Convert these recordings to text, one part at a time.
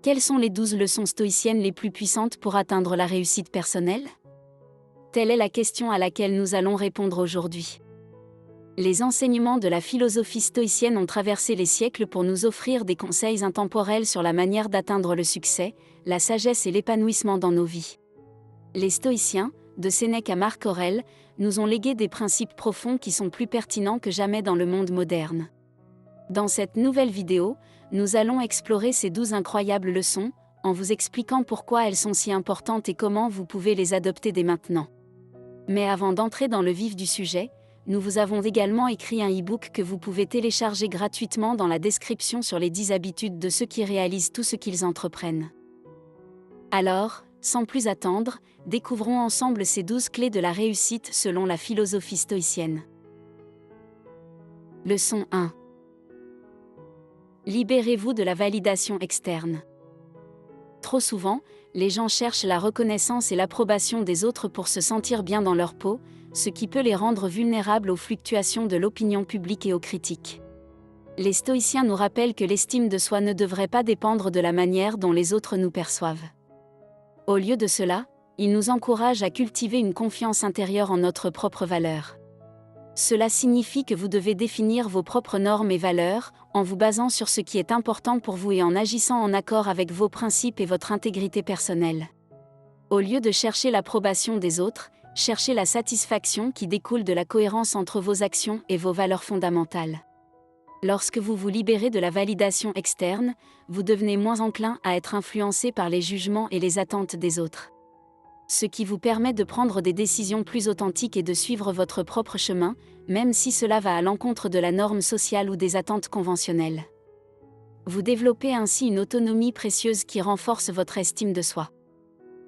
Quelles sont les 12 leçons stoïciennes les plus puissantes pour atteindre la réussite personnelle? Telle est la question à laquelle nous allons répondre aujourd'hui. Les enseignements de la philosophie stoïcienne ont traversé les siècles pour nous offrir des conseils intemporels sur la manière d'atteindre le succès, la sagesse et l'épanouissement dans nos vies. Les stoïciens, de Sénèque à Marc Aurèle, nous ont légué des principes profonds qui sont plus pertinents que jamais dans le monde moderne. Dans cette nouvelle vidéo, nous allons explorer ces 12 incroyables leçons, en vous expliquant pourquoi elles sont si importantes et comment vous pouvez les adopter dès maintenant. Mais avant d'entrer dans le vif du sujet, nous vous avons également écrit un e-book que vous pouvez télécharger gratuitement dans la description sur les 10 habitudes de ceux qui réalisent tout ce qu'ils entreprennent. Alors, sans plus attendre, découvrons ensemble ces 12 clés de la réussite selon la philosophie stoïcienne. Leçon 1. Libérez-vous de la validation externe. Trop souvent, les gens cherchent la reconnaissance et l'approbation des autres pour se sentir bien dans leur peau, ce qui peut les rendre vulnérables aux fluctuations de l'opinion publique et aux critiques. Les stoïciens nous rappellent que l'estime de soi ne devrait pas dépendre de la manière dont les autres nous perçoivent. Au lieu de cela, ils nous encouragent à cultiver une confiance intérieure en notre propre valeur. Cela signifie que vous devez définir vos propres normes et valeurs, en vous basant sur ce qui est important pour vous et en agissant en accord avec vos principes et votre intégrité personnelle. Au lieu de chercher l'approbation des autres, cherchez la satisfaction qui découle de la cohérence entre vos actions et vos valeurs fondamentales. Lorsque vous vous libérez de la validation externe, vous devenez moins enclin à être influencé par les jugements et les attentes des autres. Ce qui vous permet de prendre des décisions plus authentiques et de suivre votre propre chemin, même si cela va à l'encontre de la norme sociale ou des attentes conventionnelles. Vous développez ainsi une autonomie précieuse qui renforce votre estime de soi.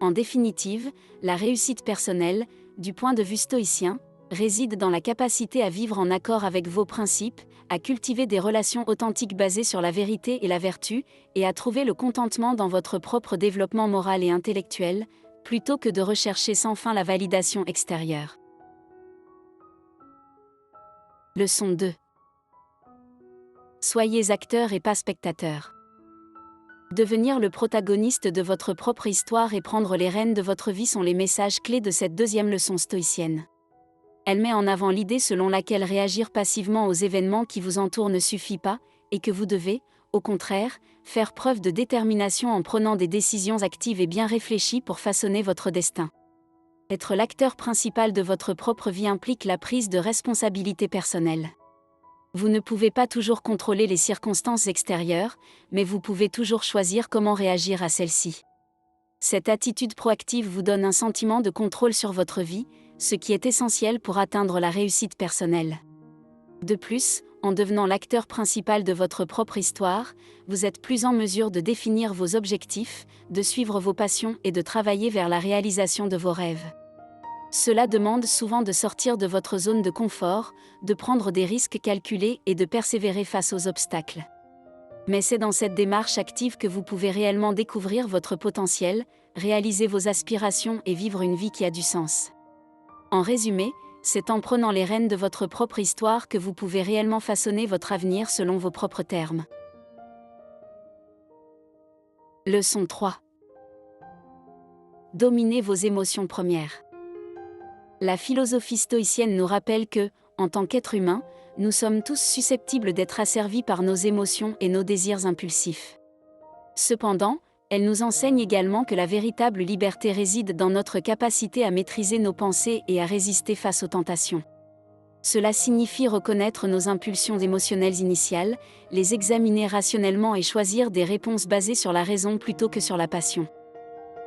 En définitive, la réussite personnelle, du point de vue stoïcien, réside dans la capacité à vivre en accord avec vos principes, à cultiver des relations authentiques basées sur la vérité et la vertu, et à trouver le contentement dans votre propre développement moral et intellectuel, plutôt que de rechercher sans fin la validation extérieure. Leçon 2. Soyez acteur et pas spectateur. Devenir le protagoniste de votre propre histoire et prendre les rênes de votre vie sont les messages clés de cette deuxième leçon stoïcienne. Elle met en avant l'idée selon laquelle réagir passivement aux événements qui vous entourent ne suffit pas, et que vous devez, au contraire, faire preuve de détermination en prenant des décisions actives et bien réfléchies pour façonner votre destin. Être l'acteur principal de votre propre vie implique la prise de responsabilité personnelle. Vous ne pouvez pas toujours contrôler les circonstances extérieures, mais vous pouvez toujours choisir comment réagir à celles-ci. Cette attitude proactive vous donne un sentiment de contrôle sur votre vie, ce qui est essentiel pour atteindre la réussite personnelle. De plus, en devenant l'acteur principal de votre propre histoire, vous êtes plus en mesure de définir vos objectifs, de suivre vos passions et de travailler vers la réalisation de vos rêves. Cela demande souvent de sortir de votre zone de confort, de prendre des risques calculés et de persévérer face aux obstacles. Mais c'est dans cette démarche active que vous pouvez réellement découvrir votre potentiel, réaliser vos aspirations et vivre une vie qui a du sens. En résumé, c'est en prenant les rênes de votre propre histoire que vous pouvez réellement façonner votre avenir selon vos propres termes. Leçon 3. Dominez vos émotions premières. La philosophie stoïcienne nous rappelle que, en tant qu'être humain, nous sommes tous susceptibles d'être asservis par nos émotions et nos désirs impulsifs. Cependant, elle nous enseigne également que la véritable liberté réside dans notre capacité à maîtriser nos pensées et à résister face aux tentations. Cela signifie reconnaître nos impulsions émotionnelles initiales, les examiner rationnellement et choisir des réponses basées sur la raison plutôt que sur la passion.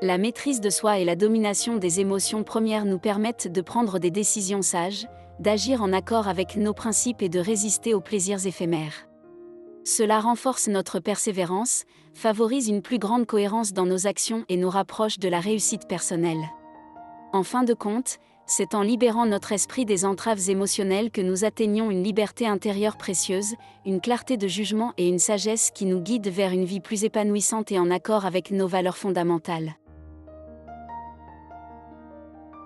La maîtrise de soi et la domination des émotions premières nous permettent de prendre des décisions sages, d'agir en accord avec nos principes et de résister aux plaisirs éphémères. Cela renforce notre persévérance, favorise une plus grande cohérence dans nos actions et nous rapproche de la réussite personnelle. En fin de compte, c'est en libérant notre esprit des entraves émotionnelles que nous atteignons une liberté intérieure précieuse, une clarté de jugement et une sagesse qui nous guident vers une vie plus épanouissante et en accord avec nos valeurs fondamentales.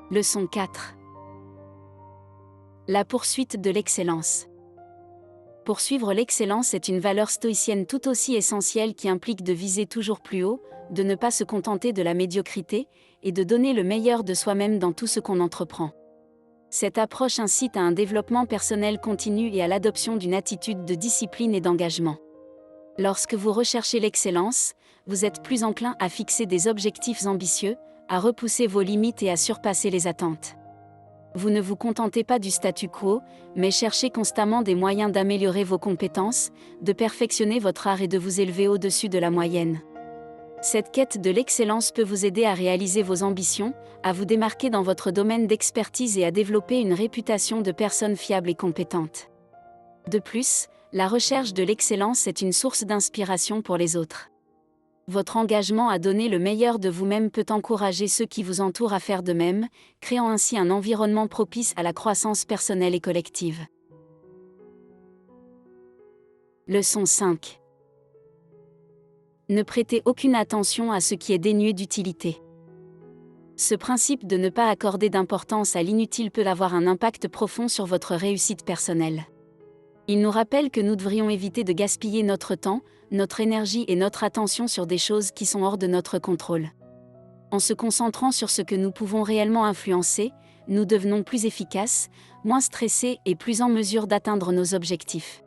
Leçon 4. La poursuite de l'excellence. Poursuivre l'excellence est une valeur stoïcienne tout aussi essentielle qui implique de viser toujours plus haut, de ne pas se contenter de la médiocrité, et de donner le meilleur de soi-même dans tout ce qu'on entreprend. Cette approche incite à un développement personnel continu et à l'adoption d'une attitude de discipline et d'engagement. Lorsque vous recherchez l'excellence, vous êtes plus enclin à fixer des objectifs ambitieux, à repousser vos limites et à surpasser les attentes. Vous ne vous contentez pas du statu quo, mais cherchez constamment des moyens d'améliorer vos compétences, de perfectionner votre art et de vous élever au-dessus de la moyenne. Cette quête de l'excellence peut vous aider à réaliser vos ambitions, à vous démarquer dans votre domaine d'expertise et à développer une réputation de personne fiable et compétente. De plus, la recherche de l'excellence est une source d'inspiration pour les autres. Votre engagement à donner le meilleur de vous-même peut encourager ceux qui vous entourent à faire de même, créant ainsi un environnement propice à la croissance personnelle et collective. Leçon 5. Ne prêtez aucune attention à ce qui est dénué d'utilité. Ce principe de ne pas accorder d'importance à l'inutile peut avoir un impact profond sur votre réussite personnelle. Il nous rappelle que nous devrions éviter de gaspiller notre temps, notre énergie et notre attention sur des choses qui sont hors de notre contrôle. En se concentrant sur ce que nous pouvons réellement influencer, nous devenons plus efficaces, moins stressés et plus en mesure d'atteindre nos objectifs.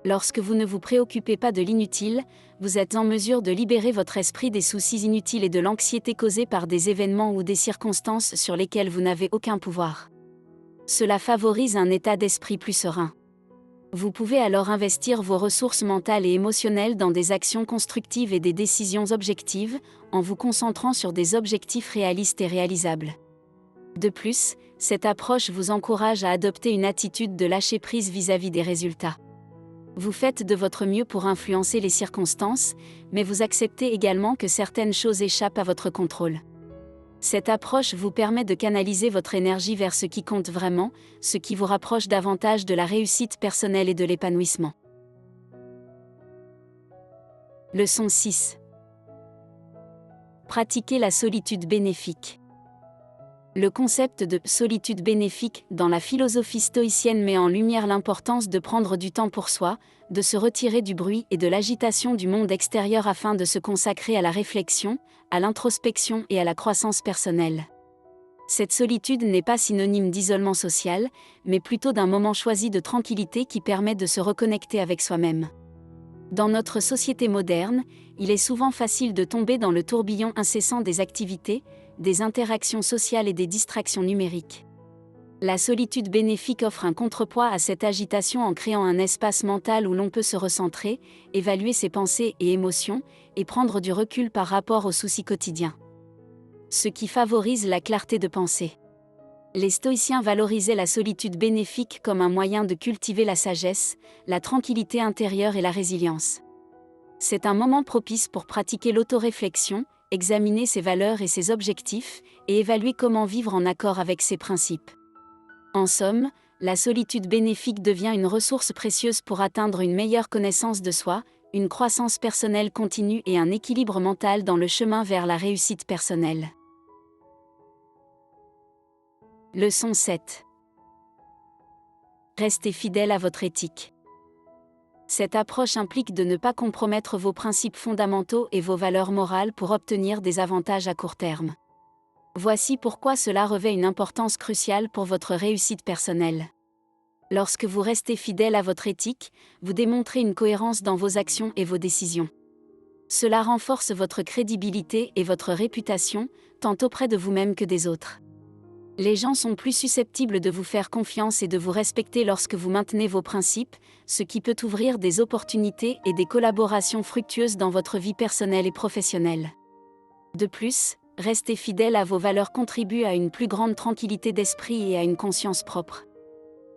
Lorsque vous ne vous préoccupez pas de l'inutile, vous êtes en mesure de libérer votre esprit des soucis inutiles et de l'anxiété causée par des événements ou des circonstances sur lesquels vous n'avez aucun pouvoir. Cela favorise un état d'esprit plus serein. Vous pouvez alors investir vos ressources mentales et émotionnelles dans des actions constructives et des décisions objectives, en vous concentrant sur des objectifs réalistes et réalisables. De plus, cette approche vous encourage à adopter une attitude de lâcher-prise vis-à-vis des résultats. Vous faites de votre mieux pour influencer les circonstances, mais vous acceptez également que certaines choses échappent à votre contrôle. Cette approche vous permet de canaliser votre énergie vers ce qui compte vraiment, ce qui vous rapproche davantage de la réussite personnelle et de l'épanouissement. Leçon 6. Pratiquez la solitude bénéfique. Le concept de solitude bénéfique dans la philosophie stoïcienne met en lumière l'importance de prendre du temps pour soi, de se retirer du bruit et de l'agitation du monde extérieur afin de se consacrer à la réflexion, à l'introspection et à la croissance personnelle. Cette solitude n'est pas synonyme d'isolement social, mais plutôt d'un moment choisi de tranquillité qui permet de se reconnecter avec soi-même. Dans notre société moderne, il est souvent facile de tomber dans le tourbillon incessant des activités, des interactions sociales et des distractions numériques. La solitude bénéfique offre un contrepoids à cette agitation en créant un espace mental où l'on peut se recentrer, évaluer ses pensées et émotions, et prendre du recul par rapport aux soucis quotidiens. Ce qui favorise la clarté de pensée. Les stoïciens valorisaient la solitude bénéfique comme un moyen de cultiver la sagesse, la tranquillité intérieure et la résilience. C'est un moment propice pour pratiquer l'autoréflexion, examiner ses valeurs et ses objectifs, et évaluer comment vivre en accord avec ses principes. En somme, la solitude bénéfique devient une ressource précieuse pour atteindre une meilleure connaissance de soi, une croissance personnelle continue et un équilibre mental dans le chemin vers la réussite personnelle. Leçon 7. Restez fidèle à votre éthique. Cette approche implique de ne pas compromettre vos principes fondamentaux et vos valeurs morales pour obtenir des avantages à court terme. Voici pourquoi cela revêt une importance cruciale pour votre réussite personnelle. Lorsque vous restez fidèle à votre éthique, vous démontrez une cohérence dans vos actions et vos décisions. Cela renforce votre crédibilité et votre réputation, tant auprès de vous-même que des autres. Les gens sont plus susceptibles de vous faire confiance et de vous respecter lorsque vous maintenez vos principes, ce qui peut ouvrir des opportunités et des collaborations fructueuses dans votre vie personnelle et professionnelle. De plus, rester fidèle à vos valeurs contribue à une plus grande tranquillité d'esprit et à une conscience propre.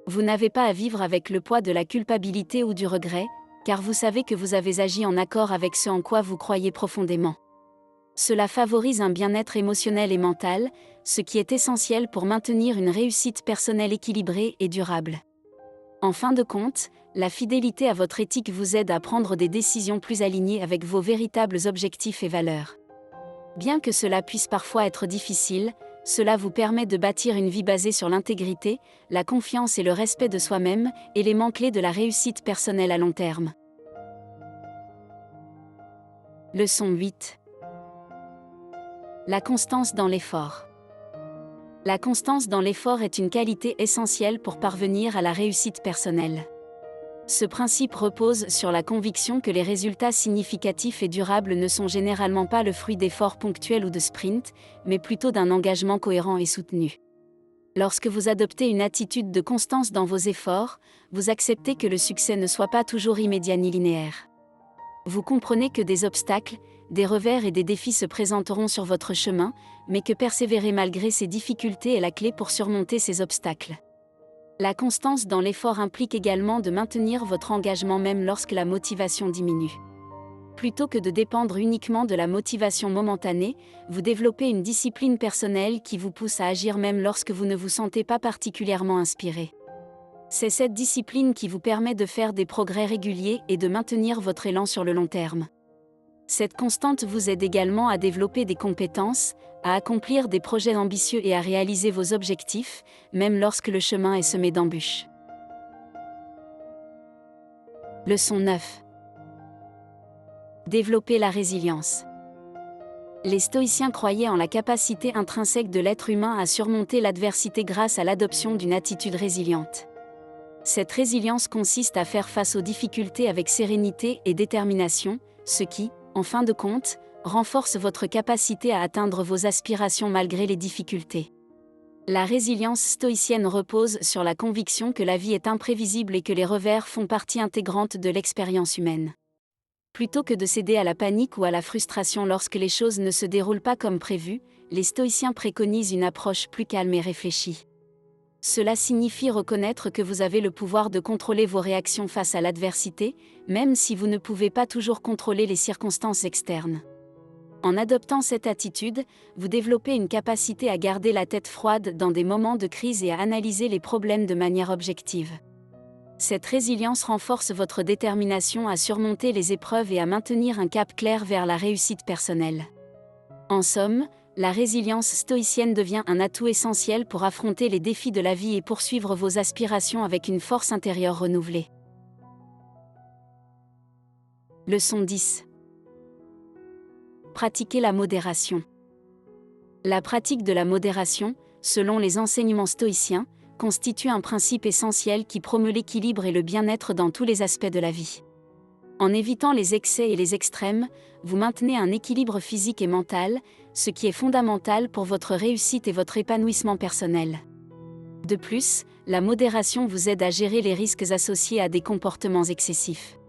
Vous n'avez pas à vivre avec le poids de la culpabilité ou du regret, car vous savez que vous avez agi en accord avec ce en quoi vous croyez profondément. Cela favorise un bien-être émotionnel et mental, ce qui est essentiel pour maintenir une réussite personnelle équilibrée et durable. En fin de compte, la fidélité à votre éthique vous aide à prendre des décisions plus alignées avec vos véritables objectifs et valeurs. Bien que cela puisse parfois être difficile, Cela vous permet de bâtir une vie basée sur l'intégrité, la confiance et le respect de soi-même, éléments clés de la réussite personnelle à long terme. Leçon 8. La constance dans l'effort. La constance dans l'effort est une qualité essentielle pour parvenir à la réussite personnelle. Ce principe repose sur la conviction que les résultats significatifs et durables ne sont généralement pas le fruit d'efforts ponctuels ou de sprints, mais plutôt d'un engagement cohérent et soutenu. Lorsque vous adoptez une attitude de constance dans vos efforts, vous acceptez que le succès ne soit pas toujours immédiat ni linéaire. Vous comprenez que des obstacles, des revers et des défis se présenteront sur votre chemin, mais que persévérer malgré ces difficultés est la clé pour surmonter ces obstacles. La constance dans l'effort implique également de maintenir votre engagement même lorsque la motivation diminue. Plutôt que de dépendre uniquement de la motivation momentanée, vous développez une discipline personnelle qui vous pousse à agir même lorsque vous ne vous sentez pas particulièrement inspiré. C'est cette discipline qui vous permet de faire des progrès réguliers et de maintenir votre élan sur le long terme. Cette constante vous aide également à développer des compétences, à accomplir des projets ambitieux et à réaliser vos objectifs, même lorsque le chemin est semé d'embûches. Leçon 9. Développer la résilience. Les stoïciens croyaient en la capacité intrinsèque de l'être humain à surmonter l'adversité grâce à l'adoption d'une attitude résiliente. Cette résilience consiste à faire face aux difficultés avec sérénité et détermination, ce qui, en fin de compte, renforce votre capacité à atteindre vos aspirations malgré les difficultés. La résilience stoïcienne repose sur la conviction que la vie est imprévisible et que les revers font partie intégrante de l'expérience humaine. Plutôt que de céder à la panique ou à la frustration lorsque les choses ne se déroulent pas comme prévu, les stoïciens préconisent une approche plus calme et réfléchie. Cela signifie reconnaître que vous avez le pouvoir de contrôler vos réactions face à l'adversité, même si vous ne pouvez pas toujours contrôler les circonstances externes. En adoptant cette attitude, vous développez une capacité à garder la tête froide dans des moments de crise et à analyser les problèmes de manière objective. Cette résilience renforce votre détermination à surmonter les épreuves et à maintenir un cap clair vers la réussite personnelle. En somme, la résilience stoïcienne devient un atout essentiel pour affronter les défis de la vie et poursuivre vos aspirations avec une force intérieure renouvelée. Leçon 10. Pratiquer la modération. La pratique de la modération, selon les enseignements stoïciens, constitue un principe essentiel qui promeut l'équilibre et le bien-être dans tous les aspects de la vie. En évitant les excès et les extrêmes, vous maintenez un équilibre physique et mental, ce qui est fondamental pour votre réussite et votre épanouissement personnel. De plus, la modération vous aide à gérer les risques associés à des comportements excessifs.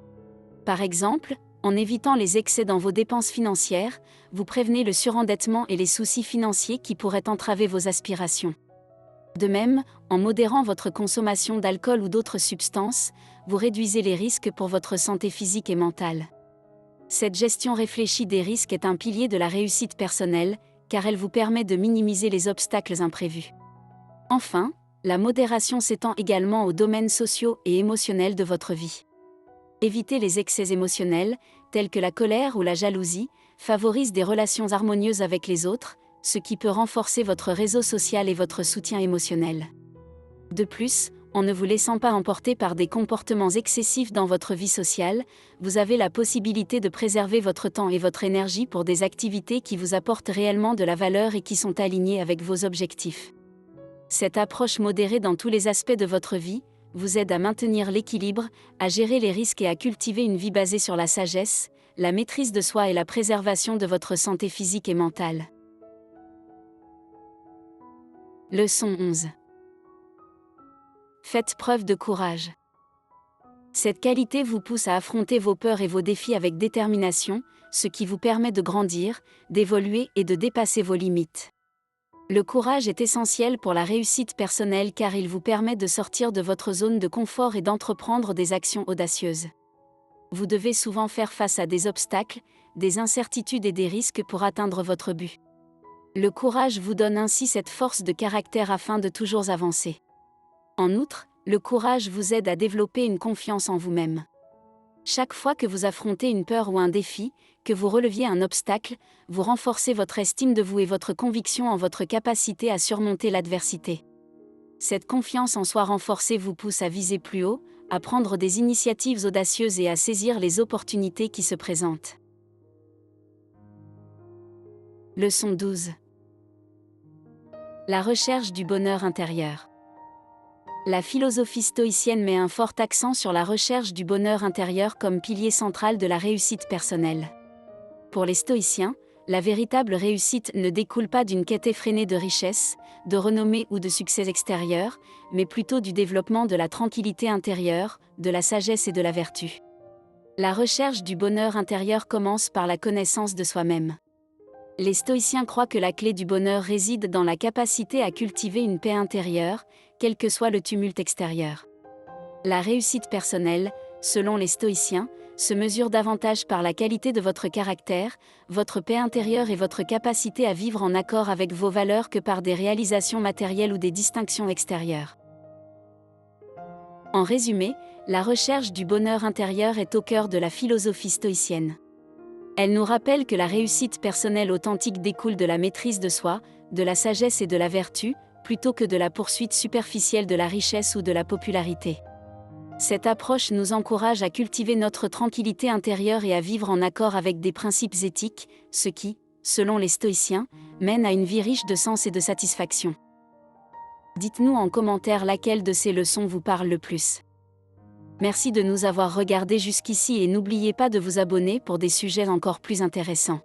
Par exemple, en évitant les excès dans vos dépenses financières, vous prévenez le surendettement et les soucis financiers qui pourraient entraver vos aspirations. De même, en modérant votre consommation d'alcool ou d'autres substances, vous réduisez les risques pour votre santé physique et mentale. Cette gestion réfléchie des risques est un pilier de la réussite personnelle, car elle vous permet de minimiser les obstacles imprévus. Enfin, la modération s'étend également aux domaines sociaux et émotionnels de votre vie. Éviter les excès émotionnels, tels que la colère ou la jalousie, favorise des relations harmonieuses avec les autres, ce qui peut renforcer votre réseau social et votre soutien émotionnel. De plus, en ne vous laissant pas emporter par des comportements excessifs dans votre vie sociale, vous avez la possibilité de préserver votre temps et votre énergie pour des activités qui vous apportent réellement de la valeur et qui sont alignées avec vos objectifs. Cette approche modérée dans tous les aspects de votre vie vous aide à maintenir l'équilibre, à gérer les risques et à cultiver une vie basée sur la sagesse, la maîtrise de soi et la préservation de votre santé physique et mentale. Leçon 11. Faites preuve de courage. Cette qualité vous pousse à affronter vos peurs et vos défis avec détermination, ce qui vous permet de grandir, d'évoluer et de dépasser vos limites. Le courage est essentiel pour la réussite personnelle car il vous permet de sortir de votre zone de confort et d'entreprendre des actions audacieuses. Vous devez souvent faire face à des obstacles, des incertitudes et des risques pour atteindre votre but. Le courage vous donne ainsi cette force de caractère afin de toujours avancer. En outre, le courage vous aide à développer une confiance en vous-même. Chaque fois que vous affrontez une peur ou un défi, que vous releviez un obstacle, vous renforcez votre estime de vous et votre conviction en votre capacité à surmonter l'adversité. Cette confiance en soi renforcée vous pousse à viser plus haut, à prendre des initiatives audacieuses et à saisir les opportunités qui se présentent. Leçon 12. La recherche du bonheur intérieur. La philosophie stoïcienne met un fort accent sur la recherche du bonheur intérieur comme pilier central de la réussite personnelle. Pour les stoïciens, la véritable réussite ne découle pas d'une quête effrénée de richesse, de renommée ou de succès extérieur, mais plutôt du développement de la tranquillité intérieure, de la sagesse et de la vertu. La recherche du bonheur intérieur commence par la connaissance de soi-même. Les stoïciens croient que la clé du bonheur réside dans la capacité à cultiver une paix intérieure, quel que soit le tumulte extérieur. La réussite personnelle, selon les stoïciens, se mesure davantage par la qualité de votre caractère, votre paix intérieure et votre capacité à vivre en accord avec vos valeurs que par des réalisations matérielles ou des distinctions extérieures. En résumé, la recherche du bonheur intérieur est au cœur de la philosophie stoïcienne. Elle nous rappelle que la réussite personnelle authentique découle de la maîtrise de soi, de la sagesse et de la vertu, plutôt que de la poursuite superficielle de la richesse ou de la popularité. Cette approche nous encourage à cultiver notre tranquillité intérieure et à vivre en accord avec des principes éthiques, ce qui, selon les stoïciens, mène à une vie riche de sens et de satisfaction. Dites-nous en commentaire laquelle de ces leçons vous parle le plus. Merci de nous avoir regardés jusqu'ici et n'oubliez pas de vous abonner pour des sujets encore plus intéressants.